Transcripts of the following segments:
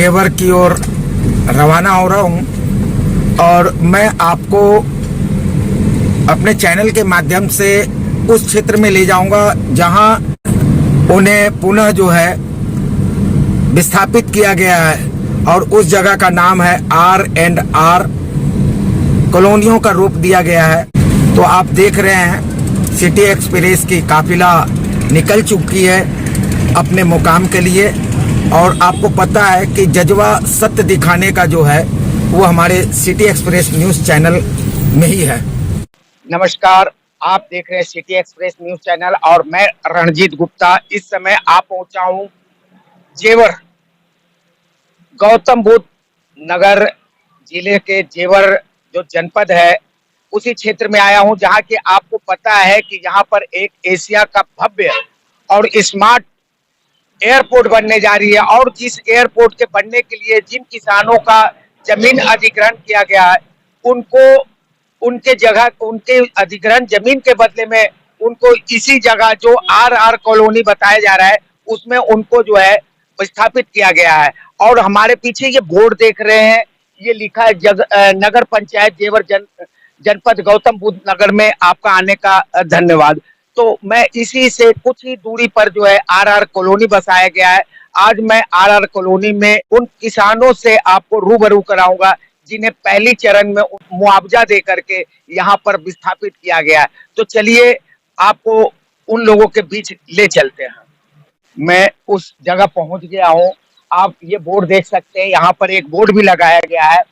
जेवर की ओर रवाना हो रहा हूं और मैं आपको अपने चैनल के माध्यम से उस क्षेत्र में ले जाऊंगा जहां उन्हें पुनः जो है विस्थापित किया गया है और उस जगह का नाम है R&R कॉलोनियों का रूप दिया गया है। तो आप देख रहे हैं सिटी एक्सप्रेस की काफिला निकल चुकी है अपने मुकाम के लिए और आपको पता है कि जज्बा सत्य दिखाने का जो है वो हमारे सिटी एक्सप्रेस न्यूज़ चैनल में ही है। नमस्कार, आप देख रहे हैं सिटी एक्सप्रेस न्यूज़ चैनल और मैं रणजीत गुप्ता। इस समय आप पहुंचा हूं जेवर, गौतम बुद्ध नगर जिले के जेवर जो जनपद है उसी क्षेत्र में आया हूं जहां कि आपको पता है कि यहां पर एक एशिया का भव्य और स्मार्ट एयरपोर्ट बनने जा रही है और जिस एयरपोर्ट के बनने के लिए जिन किसानों का जमीन अधिग्रहण किया गया है उनको उनके अधिग्रहण जमीन के बदले में उनको इसी जगह जो R&R कॉलोनी बताया जा रहा है उसमें उनको जो है स्थापित किया गया है। और हमारे पीछे ये बोर्ड देख रहे हैं, ये लिखा है नगर पंचायत जेवर जनपद गौतम बुद्ध नगर में आपका आने का धन्यवाद। तो मैं इसी से कुछ ही दूरी पर जो है R&R कॉलोनी बसाया गया है। आज मैं R&R कॉलोनी में उन किसानों से आपको रूबरू कराऊंगा जिन्हें पहली चरण में मुआवजा दे करके यहाँ पर विस्थापित किया गया है। तो चलिए आपको उन लोगों के बीच ले चलते हैं। मैं उस जगह पहुंच गया हूं। आप ये बोर्ड देख सकते हैं, यहाँ पर एक बोर्ड भी लगाया गया है,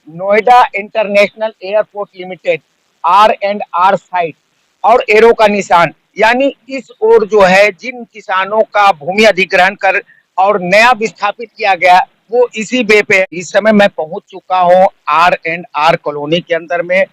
Noida international airport limited R&R site और एरो का निशान। यानी इस ओर जो है जिन किसानों का भूमि अधिग्रहण कर और नया विस्थापित किया गया वो इसी वे पे। इस समय मैं पहुंच चुका हूं R&R कॉलोनी के अंदर में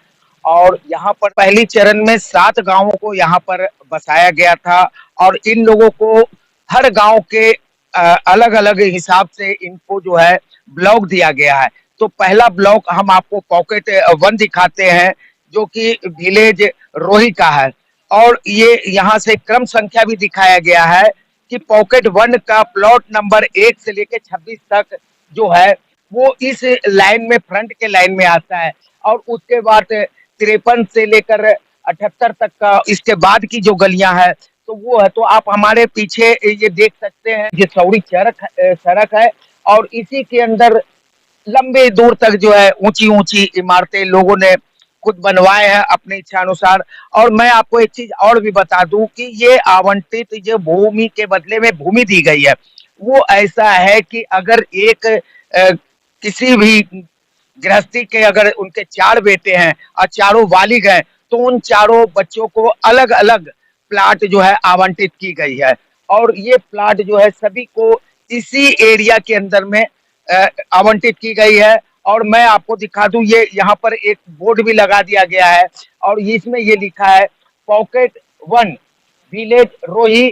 और यहाँ पर पहली चरण में 7 गांवों को यहाँ पर बसाया गया था और इन लोगों को हर गांव के अलग अलग हिसाब से इनको जो है ब्लॉक दिया गया है। तो पहला ब्लॉक हम आपको पॉकेट 1 दिखाते हैं जो कि विलेज रोही का है और ये यहाँ से क्रम संख्या भी दिखाया गया है कि पॉकेट 1 का प्लॉट नंबर 1 से लेकर 26 तक जो है वो इस लाइन में फ्रंट के लाइन में आता है और उसके बाद 53 से लेकर 78 तक का इसके बाद की जो गलियां है तो वो है। तो आप हमारे पीछे ये देख सकते हैं ये चौड़ी सड़क है और इसी के अंदर लंबे दूर तक जो है ऊंची ऊंची इमारतें लोगों ने खुद बनवाए हैं अपनी इच्छा अनुसार। और मैं आपको एक चीज और भी बता दूं कि ये आवंटित जो भूमि के बदले में भूमि दी गई है वो ऐसा है कि अगर एक किसी भी गृहस्थी के अगर उनके 4 बेटे हैं और चारों बालिग हैं तो उन चारों बच्चों को अलग अलग प्लाट जो है आवंटित की गई है और ये प्लाट जो है सभी को इसी एरिया के अंदर में आवंटित की गई है। और मैं आपको दिखा दूं ये यहाँ पर एक बोर्ड भी लगा दिया गया है और इसमें ये लिखा है पॉकेट 1 विलेज रोही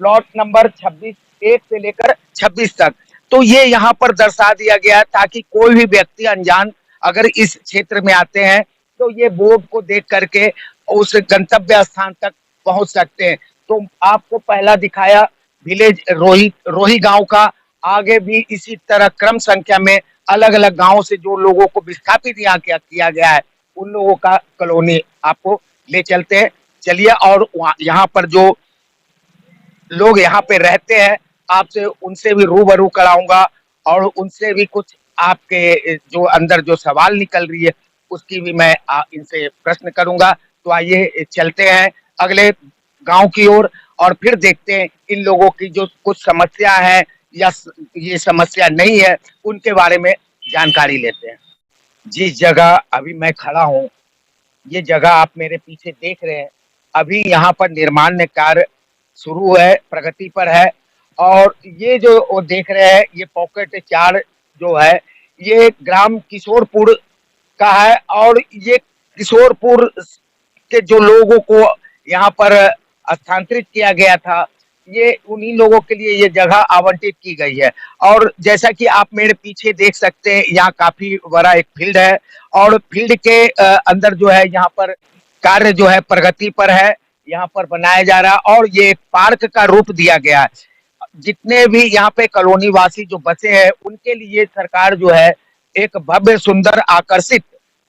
प्लॉट नंबर 26 1 से लेकर 26 तक। तो ये यहाँ पर दर्शा दिया गया है ताकि कोई भी व्यक्ति अनजान अगर इस क्षेत्र में आते हैं तो ये बोर्ड को देख करके उस गंतव्य स्थान तक पहुंच सकते हैं। तो आपको पहला दिखाया विलेज रोही गांव का, आगे भी इसी तरह क्रम संख्या में अलग अलग गांवों से जो लोगों को विस्थापित यहाँ किया गया है उन लोगों का कॉलोनी आपको ले चलते हैं। चलिए और यहाँ पर जो लोग यहाँ पे रहते हैं आपसे उनसे भी रूबरू कराऊंगा और उनसे भी कुछ आपके जो अंदर जो सवाल निकल रही है उसकी भी मैं इनसे प्रश्न करूंगा। तो आइए चलते हैं अगले गांव की ओर और फिर देखते हैं इन लोगों की जो कुछ समस्या है या ये समस्या नहीं है उनके बारे में जानकारी लेते हैं। जिस जगह अभी मैं खड़ा हूँ ये जगह आप मेरे पीछे देख रहे हैं, अभी यहाँ पर निर्माण कार्य शुरू है, प्रगति पर है। और ये जो वो देख रहे हैं ये पॉकेट 4 जो है ये ग्राम किशोरपुर का है और ये किशोरपुर के जो लोगों को यहाँ पर स्थानांतरित किया गया था ये उन्हीं लोगों के लिए ये जगह आवंटित की गई है। और जैसा कि आप मेरे पीछे देख सकते हैं यहाँ काफी बड़ा एक फील्ड है और फील्ड के अंदर जो है यहाँ पर कार्य जो है प्रगति पर है, यहाँ पर बनाया जा रहा है और ये पार्क का रूप दिया गया है। जितने भी यहाँ पे कॉलोनी वासी जो बसे हैं उनके लिए सरकार जो है एक भव्य सुंदर आकर्षित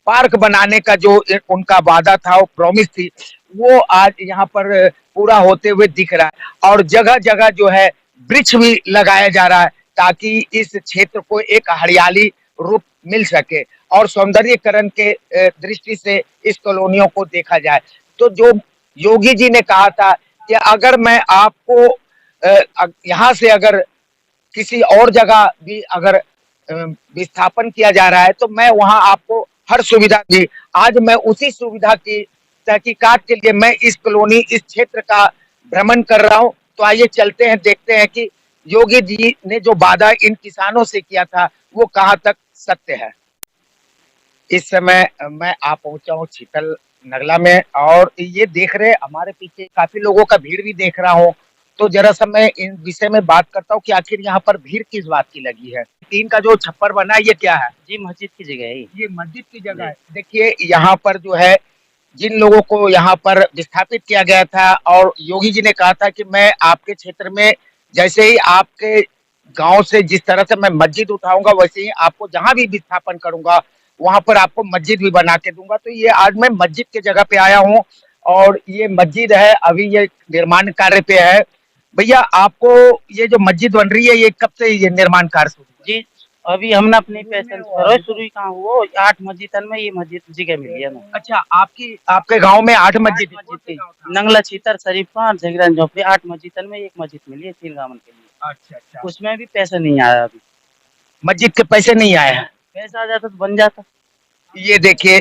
पार्क बनाने का जो उनका वादा था, वो प्रॉमिस थी, वो आज यहाँ पर पूरा होते हुए दिख रहा है। और जगह जगह जो है वृक्ष भी लगाया जा रहा है ताकि इस क्षेत्र को एक हरियाली रूप मिल सके और सौंदर्यीकरण के दृष्टि से इस कॉलोनियों को देखा जाए। तो जो योगी जी ने कहा था कि अगर मैं आपको यहाँ से अगर किसी और जगह भी अगर विस्थापन किया जा रहा है तो मैं वहां आपको हर सुविधा दी। आज मैं उसी सुविधा की तहकीकात के लिए मैं इस कॉलोनी इस क्षेत्र का भ्रमण कर रहा हूं। तो आइए चलते हैं, देखते हैं कि योगी जी ने जो वादा इन किसानों से किया था वो कहां तक सत्य है। इस समय मैं आ पहुंचा हूँ शीतल नगला में और ये देख रहे हमारे पीछे काफी लोगों का भीड़ भी देख रहा हूँ। तो जरा सा मैं इन विषय में बात करता हूँ कि आखिर यहाँ पर भीड़ किस बात की लगी है। टीन का जो छप्पर बना है ये क्या है? जी मस्जिद की जगह है ये मस्जिद की जगह है। देखिए यहाँ पर जो है जिन लोगों को यहाँ पर विस्थापित किया गया था और योगी जी ने कहा था कि मैं आपके क्षेत्र में जैसे ही आपके गांव से जिस तरह से मैं मस्जिद उठाऊंगा वैसे ही आपको जहां भी विस्थापन करूंगा वहां पर आपको मस्जिद भी बना के दूंगा। तो ये आज मैं मस्जिद के जगह पे आया हूँ और ये मस्जिद है, अभी ये निर्माण कार्य पे है। भैया आपको ये जो मस्जिद बन रही है ये कब से ये निर्माण कार्य शुरू हुआ? जी अभी हमने अपनी पहचान शुरू ही कहाँ हुआ 8 मस्जिद में ये मस्जिद जगह मिली है ना। अच्छा, आपकी आपके गांव में 8 मस्जिद थी नंगला छीतर शरीफा झगड़न झोपड़ी 8 मस्जिद में एक मस्जिद मिली है 3 गाँव के लिए। अच्छा अच्छा, उसमें भी पैसा नहीं आया अभी। मस्जिद के पैसे नहीं आए हैं? पैसा आ जाता तो बन जाता। ये देखिए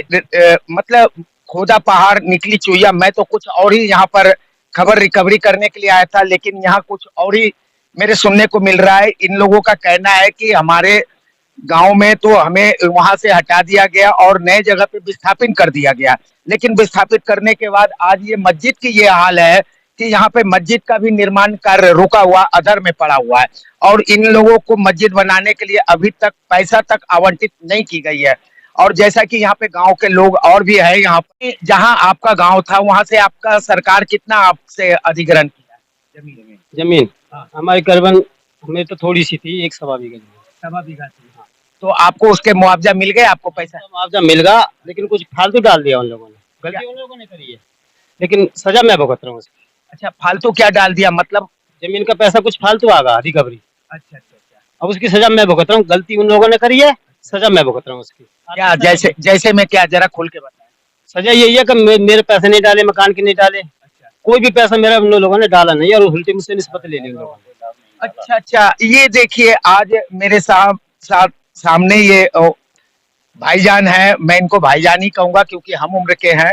मतलब खोदा पहाड़ निकली चुईया। मैं तो कुछ और ही यहाँ पर खबर रिकवरी करने के लिए आया था लेकिन यहाँ कुछ और ही मेरे सुनने को मिल रहा है। इन लोगों का कहना है कि हमारे गांव में तो हमें वहां से हटा दिया गया और नए जगह पे विस्थापित कर दिया गया, लेकिन विस्थापित करने के बाद आज ये मस्जिद की ये हाल है कि यहाँ पे मस्जिद का भी निर्माण कार्य रुका हुआ अधर में पड़ा हुआ है और इन लोगों को मस्जिद बनाने के लिए अभी तक पैसा तक आवंटित नहीं की गई है। और जैसा कि यहाँ पे गांव के लोग और भी है, यहाँ पे जहाँ आपका गांव था वहां से आपका सरकार कितना आपसे अधिग्रहण किया जमीन हमारी करीबन हमें तो थोड़ी सी थी 1 सवा बीघा जमीन। 1.25 बीघा थी। तो आपको उसके मुआवजा मिल गए? आपको पैसा मुआवजा मिल गया लेकिन कुछ फालतू डाल दिया उन लोगों ने। गलती उन लोगों ने करी है लेकिन सजा मैं भुगत रहा हूँ उसकी। अच्छा, फालतू क्या डाल दिया मतलब? जमीन का पैसा कुछ फालतू आ गया रिकवरी। अच्छा अच्छा अच्छा, अब उसकी सजा मैं भुगत रहा हूँ। गलती उन लोगों ने करी है, सजा मैं भुगत रहा हूँ उसकी। क्या जैसे जैसे मैं क्या जरा खोल के बताएं। सजा यही है कि मेरे पैसे नहीं डाले, मकान के नहीं डाले, अच्छा कोई भी पैसा मेरा उन लोगों ने डाला नहीं और उल्टी मुझसे निस्बत ले ली उन लोगों ने। अच्छा अच्छा, ये देखिए आज मेरे सामने ये भाईजान है, मैं इनको भाईजान ही कहूंगा क्योंकि हम उम्र के हैं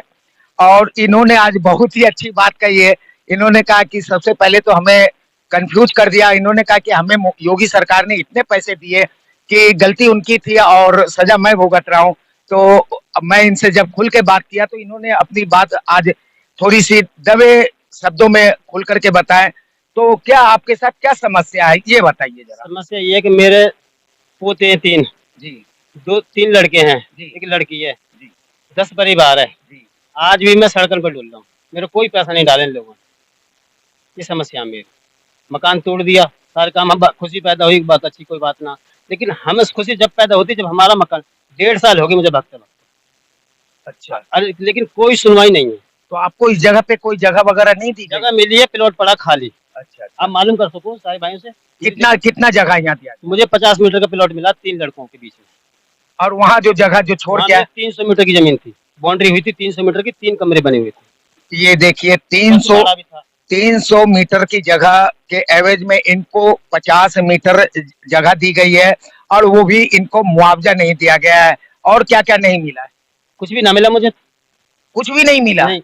और इन्होंने आज बहुत ही अच्छी बात कही है। इन्होंने कहा कि सबसे पहले तो हमें कंफ्यूज कर दिया। इन्होंने कहा कि हमें योगी सरकार ने इतने पैसे दिए कि गलती उनकी थी और सजा मैं भुगत रहा हूँ। तो मैं इनसे जब खुल के बात किया तो इन्होंने अपनी बात आज थोड़ी सी दबे शब्दों में खुल करके बताएं। तो क्या आपके साथ क्या समस्या है ये बताइए जरा। समस्या ये है कि मेरे पोते हैं 3 जी, 3 लड़के हैं, जी, 1 लड़की है, जी, 10 परिवार है। जी। आज भी मैं सड़कों पर डुल रहा हूँ, मेरे कोई पैसा नहीं डाले इन लोगों ने। ये समस्या मेरी। मकान तोड़ दिया, सारे काम हम खुशी पैदा हुई बात अच्छी कोई बात ना, लेकिन हम खुशी जब पैदा होती जब हमारा मकान 1.5 साल हो गए मुझे भागते वक्त। अच्छा, अरे लेकिन कोई सुनवाई नहीं है। तो आपको इस जगह पे कोई जगह वगैरह नहीं दी गई? जगह मिली है, प्लॉट पड़ा खाली। अच्छा, आप मालूम कर सको सारे भाइयों से कितना कितना जगह यहाँ दिया? मुझे 50 मीटर का प्लॉट मिला 3 लड़कों के बीच में। और वहाँ जो जगह जो छोड़ के 300 मीटर की जमीन थी, बाउंड्री हुई थी 300 मीटर की, 3 कमरे बने हुए थे। ये देखिए 300 मीटर की जगह के एवज में इनको 50 मीटर जगह दी गई है और वो भी इनको मुआवजा नहीं दिया गया है। और क्या क्या नहीं मिला है? कुछ भी ना मिला मुझे, कुछ भी नहीं मिला? नहीं,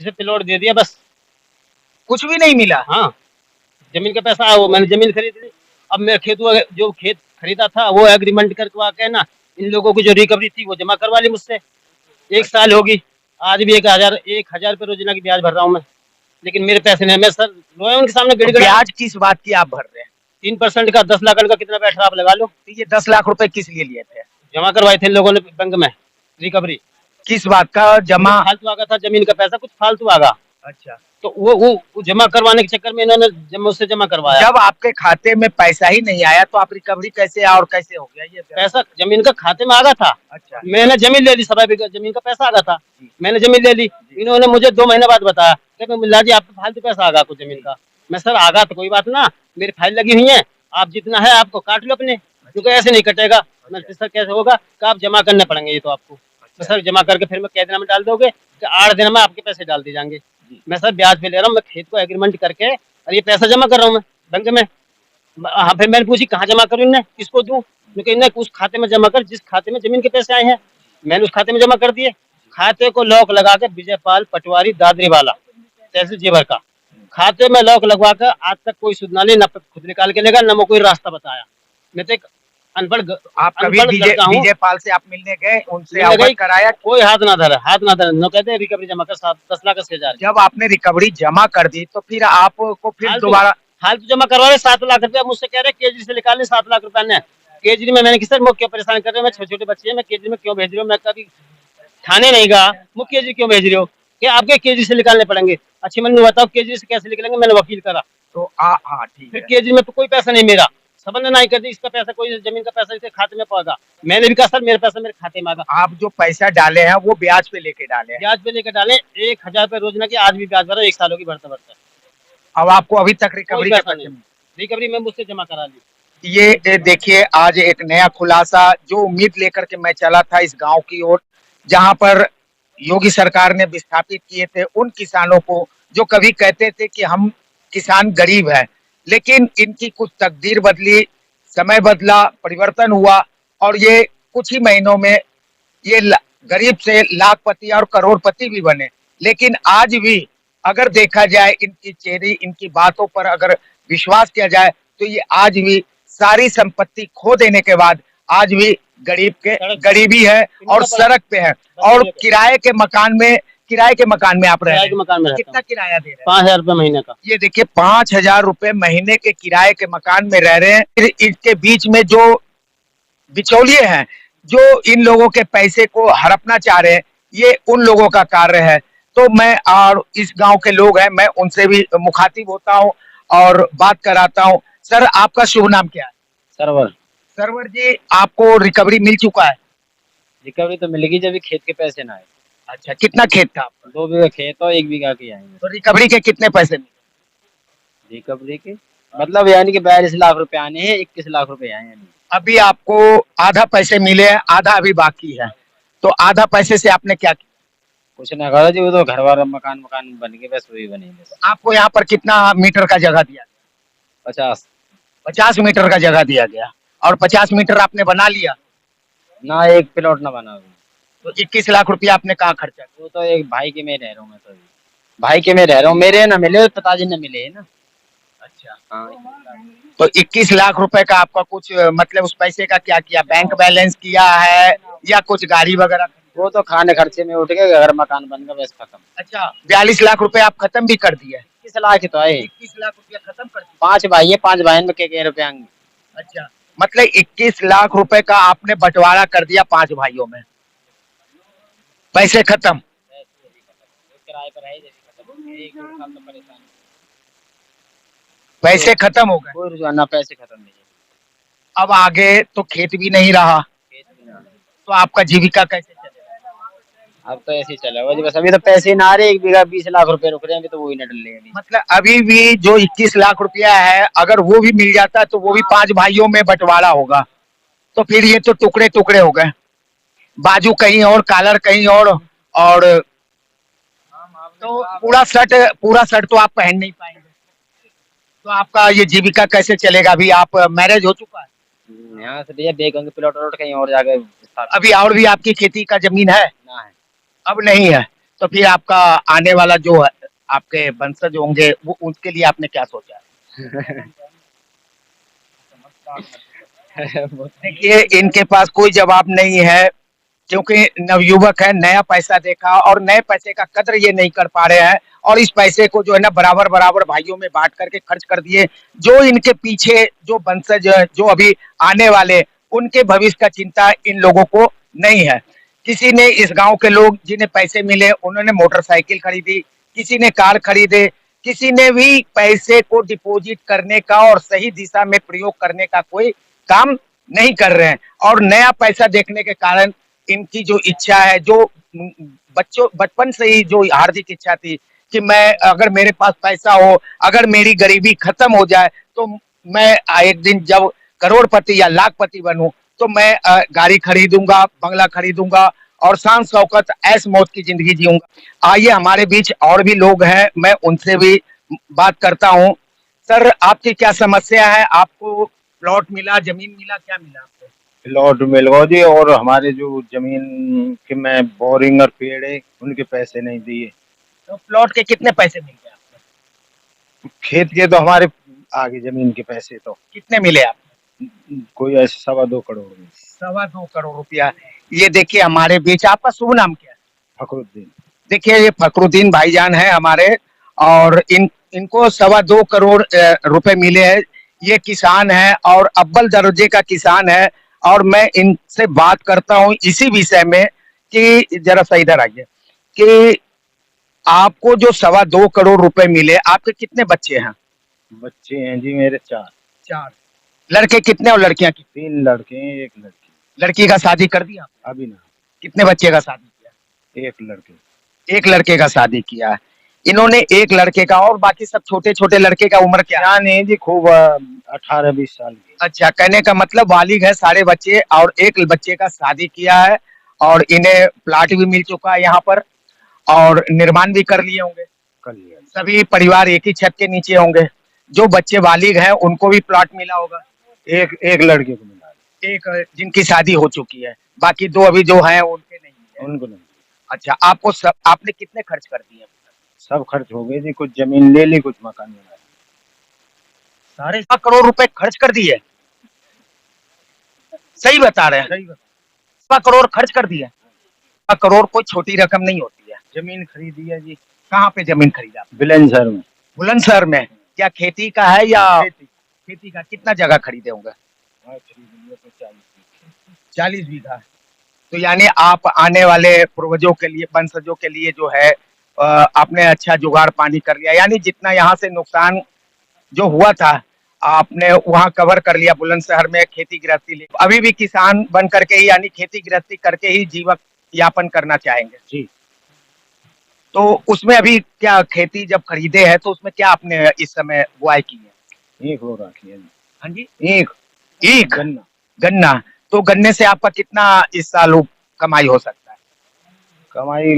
इसे प्लॉट दे दिया बस, कुछ भी नहीं मिला? हाँ, जमीन का पैसा वो मैंने जमीन खरीद ली। अब मेरा खेत जो खेत खरीदा था वो एग्रीमेंट करवा के ना इन लोगों की जो रिकवरी थी वो जमा करवा ली मुझसे। 1 साल होगी, आज भी 1,000 रुपये रोजाना की ब्याज भर रहा हूँ मैं, लेकिन मेरे पैसे नहीं। मैं सर रोए उनके सामने गिड़ ब्याज किस बात की आप भर रहे हैं? 3% का 10 लाख का कितना बैठ रहा आप लगा लो। तो ये 10 लाख रुपए किस लिए लिए थे? जमा करवाए थे इन लोगों ने बैंक में रिकवरी। किस बात का जमा? फालतू आ गया था जमीन का पैसा, कुछ फालतू आ गया। अच्छा, तो वो जमा करवाने के चक्कर में इन्होंने मुझसे जमा करवाया। जब आपके खाते में पैसा ही नहीं आया तो आप रिकवरी कैसे और कैसे हो गया ये? पैसा जमीन का खाते में आ गया था, अच्छा, मैंने जमीन ले ली, 1.25 बीघा जमीन का पैसा आ गया था, जी। मैंने जमीन ले ली। इन्होंने मुझे 2 महीने बाद बताया कि मुल्ला जी आपको फालतू पैसा आ गया कुछ जमीन का। मैं सर आ गया तो कोई बात ना, मेरी फाइल लगी हुई है, आप जितना है आपको काट लो अपने, क्योंकि ऐसे नहीं कटेगा। मैं सर कैसे होगा कि आप जमा करने पड़ेंगे ये तो आपको। तो सर जमा करके फिर मैं कै दिन में डाल दोगे कि 8 दिन में आपके पैसे डाल दिए जाएंगे। मैं सर ब्याज पे ले रहा हूँ, मैं खेत को एग्रीमेंट करके और ये पैसा जमा कर रहा हूँ मैं बैंक में। हाँ, फिर मैंने पूछी कहाँ जमा करूँ इन्हें, किसको दूँ? क्योंकि इन्हें उस खाते में जमा कर जिस खाते में जमीन के पैसे आए हैं, मैंने उस खाते में जमा कर दिए। खाते को लॉक लगा के विजयपाल पटवारी दादरी वाला तहसील जेवर का खाते में लॉक लगवा कर आज तक कोई सुध ना ली, न खुद निकाल के लेगा, न वो कोई रास्ता बताया। मैं तो एक अनपढ़ आप कभी अनपढ़ लड़का हूँ। विजयपाल से आप मिलने गए, उनसे मिलने गई, अवगत कराया? कोई हाथ ना धरा, न कहते हैं रिकवरी जमा कर 10 लाख 80,000। जब आपने रिकवरी जमा कर दी तो फिर आपको फिर दोबारा फालतू जमा करवा रहे 7 लाख रुपया, मुझसे कह रहे केजरी से निकालने 7 लाख रुपया ने। केजरी में मैंने किसी मुझे क्यों परेशान कर रहे हो, मैं छोटे छोटे बच्चे हैं, मैं केजरी में क्यों भेज रही हूँ? मैं कभी थाने नहीं गया, मुझे केजरी क्यों भेज रही हो? क्या आपके केजरी से निकालने पड़ेंगे? अच्छी मैंने बताओ केजरी से कैसे निकलेंगे? मैंने वकील करा, तो हाँ ठीक फिर है। केजरी में तो कोई पैसा नहीं मेरा, सबने नहीं कर दी, इसका पैसा कोई जमीन का पैसा इसके खाते में पड़ेगा। मैंने भी कहा सर मेरे पैसा मेरे खाते में आगा। आप जो पैसा डाले हैं वो ब्याज पे लेके डाले हैं? ब्याज पे लेकर डाले 1,000 रुपये रोजाना की, आज भी ब्याज भरा, 1 साल होगी भरते भरते। अब आपको अभी तक कोई रिकवरी के पैसा पैसे नहीं, रिकवरी में मुझसे जमा करा ली। ये देखिए आज एक नया खुलासा जो उम्मीद लेकर के मैं चला था इस गांव की ओर, जहां पर योगी सरकार ने विस्थापित किए थे उन किसानों को जो कभी कहते थे कि हम किसान गरीब है, लेकिन इनकी कुछ तकदीर बदली, समय बदला, परिवर्तन हुआ और ये कुछ ही महीनों में ये गरीब से लाखपति और करोड़पति भी बने। लेकिन आज भी अगर देखा जाए इनकी चेहरे, इनकी बातों पर अगर विश्वास किया जाए तो ये आज भी सारी संपत्ति खो देने के बाद आज भी गरीबी है और सड़क पे है और किराए के मकान में आप रह रहे हैं। मकान में कितना किराया दे रहे हैं? 5,000 रुपये महीने का। ये देखिए 5,000 रुपए महीने के किराए के मकान में रह रहे हैं। फिर इसके बीच में जो बिचौलिए हैं जो इन लोगों के पैसे को हड़पना चाह रहे हैं, ये उन लोगों का कार्य है। तो मैं और इस गांव के लोग हैं, मैं उनसे भी मुखातिब होता हूं और बात कराता हूं। सर आपका शुभ नाम क्या है? सरवर। सरवर जी, आपको रिकवरी मिल चुका है? रिकवरी तो मिलेगी जब भी खेत के पैसे ना आए। अच्छा, कितना खेत था आपका? 2 बीघा खेत और 1 बीघा की आएंगे। तो रिकवरी के कितने पैसे मिले? रिकवरी के मतलब यानी कि 42 लाख रुपए आने हैं, 21 लाख रुपए आए हैं। अभी आपको आधा पैसे मिले हैं, आधा अभी बाकी है। तो आधा पैसे से आपने क्या किया? कुछ ना करा जी, वो तो घर वाला मकान बन गए, बस वही बने बस। आपको यहाँ पर कितना मीटर का जगह दिया? 50 50 मीटर का जगह दिया गया और 50 मीटर आपने बना लिया ना, एक प्लॉट ना बना। तो 21 लाख रुपया आपने कहाँ खर्चा किया? वो तो एक भाई के में रह रहा हूँ मैं, तो भाई के में रह रहा हूँ, मेरे ना मिले पिताजी ने मिले है ना। अच्छा, हाँ। तो 21 लाख रुपए का आपका कुछ मतलब उस पैसे का क्या किया? बैंक बैलेंस किया है या कुछ गाड़ी वगैरह? वो तो खाने खर्चे में उठ गए, घर मकान बन गया, बस खत्म। अच्छा, 42 लाख रुपए आप खत्म भी कर दिए? 21 लाख ही तो है। 21 लाख रुपया खत्म कर दिए? 5 भाई है, 5 भाई में के रुपए आएंगे। अच्छा, मतलब 21 लाख रुपए का आपने बंटवारा कर दिया 5 भाइयों में, पैसे खत्म। किराए पर है, एक साल तो परेशान, पैसे खत्म हो गए। कोई रुझाना, पैसे खत्म नहीं है। अब आगे तो खेत भी नहीं रहा, तो आपका जीविका कैसे चलेगा? अब तो ऐसे ही चलेगा जी, बस अभी तो पैसे ना आ रहे, 1 बीघा 20 लाख रुपए रुक रहे हैं, अभी तो वो ही न डल लेंगे। मतलब अभी भी जो 21 लाख रुपया है अगर वो भी मिल जाता तो वो भी 5 भाइयों में बंटवारा होगा, तो फिर ये तो टुकड़े टुकड़े हो गए, बाजू कहीं और, कॉलर कहीं और तो पूरा शर्ट तो आप पहन नहीं पाएंगे। तो आपका ये जीविका कैसे चलेगा? अभी आप मैरिज हो चुका है? यहाँ से भैया देखेंगे प्लॉट कहीं और जाके। अभी और भी आपकी खेती का जमीन है? ना है, अब नहीं है। तो फिर आपका आने वाला जो है आपके वंशज होंगे वो, उसके लिए आपने क्या सोचा? देखिए इनके पास कोई जवाब नहीं है क्योंकि नवयुवक है, नया पैसा देखा और नए पैसे का कद्र ये नहीं कर पा रहे हैं और इस पैसे को जो है ना बराबर बराबर भाइयों में बांट करके खर्च कर दिए। जो इनके पीछे जो वंशज जो अभी आने वाले, उनके भविष्य का चिंता इन लोगों को नहीं है। किसी ने, इस गांव के लोग जिन्हें पैसे मिले उन्होंने मोटरसाइकिल खरीदी, किसी ने कार खरीदे, किसी ने भी पैसे को डिपॉजिट करने का और सही दिशा में प्रयोग करने का कोई काम नहीं कर रहे हैं। और नया पैसा देखने के कारण इनकी जो इच्छा है, जो बच्चों बचपन से ही जो हार्दिक इच्छा थी कि मैं, अगर मेरे पास पैसा हो, अगर मेरी गरीबी खत्म हो जाए, तो मैं एक दिन जब करोड़पति या लाखपति बनूं, तो मैं गाड़ी खरीदूंगा, बंगला खरीदूंगा और शान शौकत ऐश मौज की जिंदगी जीऊंगा। आइए, हमारे बीच और भी लोग हैं, मैं उनसे भी बात करता हूं। सर, आपकी क्या समस्या है? आपको प्लॉट मिला, जमीन मिला, क्या मिला आपको? प्लॉट मिल गया जी, और हमारे जो जमीन के में बोरिंग और पेड़ है उनके पैसे नहीं दिए। तो प्लॉट के कितने पैसे मिल गए आपको? खेत के तो हमारे आगे, जमीन के पैसे तो कितने मिले आपको? कोई ऐसे 2.25 करोड़ में। 2.25 करोड़ रुपया। ये देखिए हमारे बीच, आपका शुभ नाम क्या है? फखरुद्दीन। देखिए, ये फखरुद्दीन भाईजान है हमारे, और इनको 2.25 करोड़ रुपए मिले हैं। ये किसान है और अव्वल दर्जे का किसान है, और मैं इनसे बात करता हूँ इसी विषय में कि जरा सा इधर आइए, कि आपको जो 2.25 करोड़ रुपए मिले, आपके कितने बच्चे हैं? बच्चे हैं जी मेरे 4। 4। लड़के कितने और लड़कियां कितनी? 3 लड़के हैं, 1 लड़की। लड़की का शादी कर दिया आपने? अभी ना। कितने बच्चे का शादी किया? 1 लड़के। 1 लड़के का शादी किया है इन्होंने, 1 लड़के का। और बाकी सब छोटे छोटे लड़के का उम्र क्या है? क्या नहीं जी, खूब 18-20 साल के। अच्छा, कहने का मतलब बालिग है सारे बच्चे, और 1 बच्चे का शादी किया है, और इन्हें प्लाट भी मिल चुका है यहाँ पर, और निर्माण भी कर लिए होंगे। कर लिया। सभी परिवार एक ही छत के नीचे होंगे। जो बच्चे बालिग हैं उनको भी प्लॉट मिला होगा? एक लड़के को मिला। एक जिनकी शादी हो चुकी है, बाकी 2 अभी जो हैं उनके नहीं है। उनको नहीं। अच्छा, आपने कितने खर्च कर दिए? सब खर्च हो गए जी, कुछ जमीन ले ली, कुछ मकान बनाया। 2.25 करोड़ रुपए खर्च कर दिए? सही बता रहे हैं? सही बात। 2.25 करोड़ खर्च कर दिए? 2.25 करोड़ कोई छोटी रकम नहीं होती है। जमीन खरीदी है जी। कहाँ पे जमीन खरीदा? बुलंदशहर में। बुलंदशहर में। क्या खेती का है या खेती का? कितना जगह खरीदे होंगे? हाँ, खरीदी है तो 40 बीघा। तो यानी आप आने वाले पूर्वजों के लिए, वंशजों के लिए जो है, आपने अच्छा जुगाड़ पानी कर लिया। यानी जितना यहाँ से नुकसान जो हुआ था, आपने वहाँ कवर कर लिया बुलंदशहर में खेती गृहस्थी ले। अभी भी किसान बन करके ही, यानी खेती गृहस्थी करके ही जीवन यापन करना चाहेंगे जी। तो उसमें अभी क्या, खेती जब खरीदे हैं तो उसमें क्या आपने इस समय बुआई की है? 1 हो रखी है जी। हाँ जी, एक गन्ना। गन्ना। तो गन्ने से आपका कितना इस साल कमाई हो सकता है? कमाई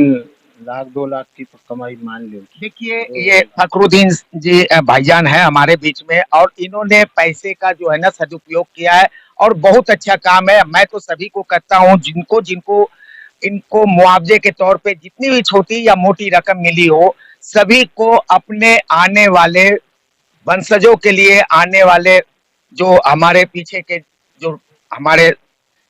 1-2 लाख की तो कमाई मान लो। देखिए, ये फखरुद्दीन जी भाईजान है हमारे बीच में, और इन्होंने पैसे का जो है ना सदुपयोग किया है, और बहुत अच्छा काम है। मैं तो सभी को कहता हूँ, जिनको जिनको इनको मुआवजे के तौर पे जितनी भी छोटी या मोटी रकम मिली हो, सभी को अपने आने वाले वंशजों के लिए, आने वाले जो हमारे पीछे के जो हमारे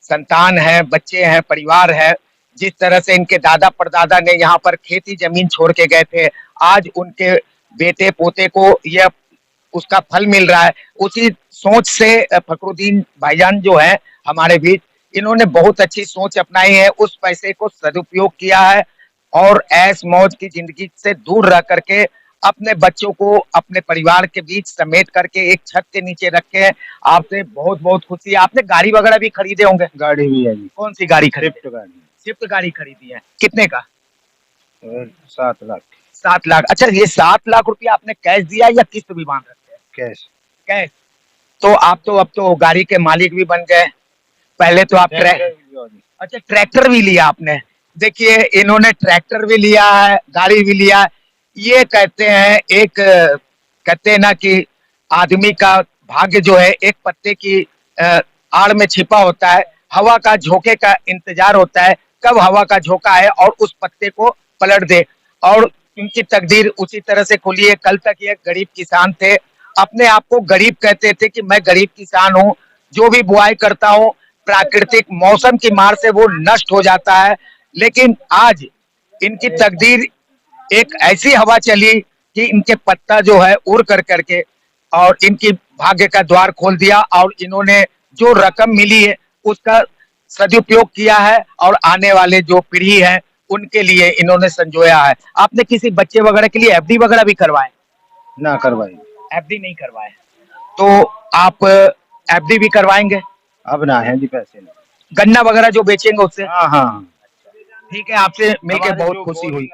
संतान है, बच्चे हैं, परिवार है, जिस तरह से इनके दादा परदादा ने यहाँ पर खेती जमीन छोड़ के गए थे, आज उनके बेटे पोते को यह उसका फल मिल रहा है। उसी सोच से फखरुद्दीन भाईजान जो है हमारे बीच, इन्होंने बहुत अच्छी सोच अपनाई है। उस पैसे को सदुपयोग किया है, और ऐश मौज की जिंदगी से दूर रह करके अपने बच्चों को अपने परिवार के बीच समेट करके एक छत के नीचे रखे। आपसे बहुत बहुत खुशी है। आपने गाड़ी वगैरह भी खरीदे होंगे? गाड़ी भी है जी। कौन सी गाड़ी खरीदी? स्विफ्ट गाड़ी। स्विफ्ट गाड़ी खरीदी है। कितने का? और 7 लाख 7 लाख। अच्छा, ये 7 लाख रुपया आपने कैश दिया या किस्त भी बांध रखे हैं? कैश। कैश। तो आप तो अब तो गाड़ी के मालिक भी बन गए। पहले तो आप अच्छा, ट्रैक्टर भी लिया आपने। देखिए, इन्होंने ट्रैक्टर भी लिया है, गाड़ी भी लिया है। ये कहते हैं, कहते हैं ना कि आदमी का भाग्य जो है एक पत्ते की आड़ में छिपा होता है। हवा का झोंके का इंतजार होता है, कब हवा का झोंका है और उस पत्ते को पलट दे। और इनकी तकदीर उसी तरह से खुली है। कल तक ये गरीब किसान थे, अपने आप को गरीब कहते थे कि मैं गरीब किसान हूँ, जो भी बुआई करता हूँ प्राकृतिक मौसम की मार से वो नष्ट हो जाता है। लेकिन आज इनकी तकदीर, एक ऐसी हवा चली कि इनके पत्ता जो है उड़ कर करके और इनकी भाग्य का द्वार खोल दिया, और इन्होंने जो रकम मिली है उसका सदुपयोग किया है, और आने वाले जो पीढ़ी है उनके लिए इन्होंने संजोया है। आपने किसी बच्चे वगैरह के लिए एफडी वगैरह भी करवाए? ना करवाई। एफडी नहीं करवाए, तो आप एफडी भी करवाएंगे? अब ना है जी पैसे नहीं। गन्ना वगैरह जो बेचेंगे उससे? हाँ हाँ। ठीक है, आपसे मिलकर हमारे बहुत जो खुशी हुई। बोरिंग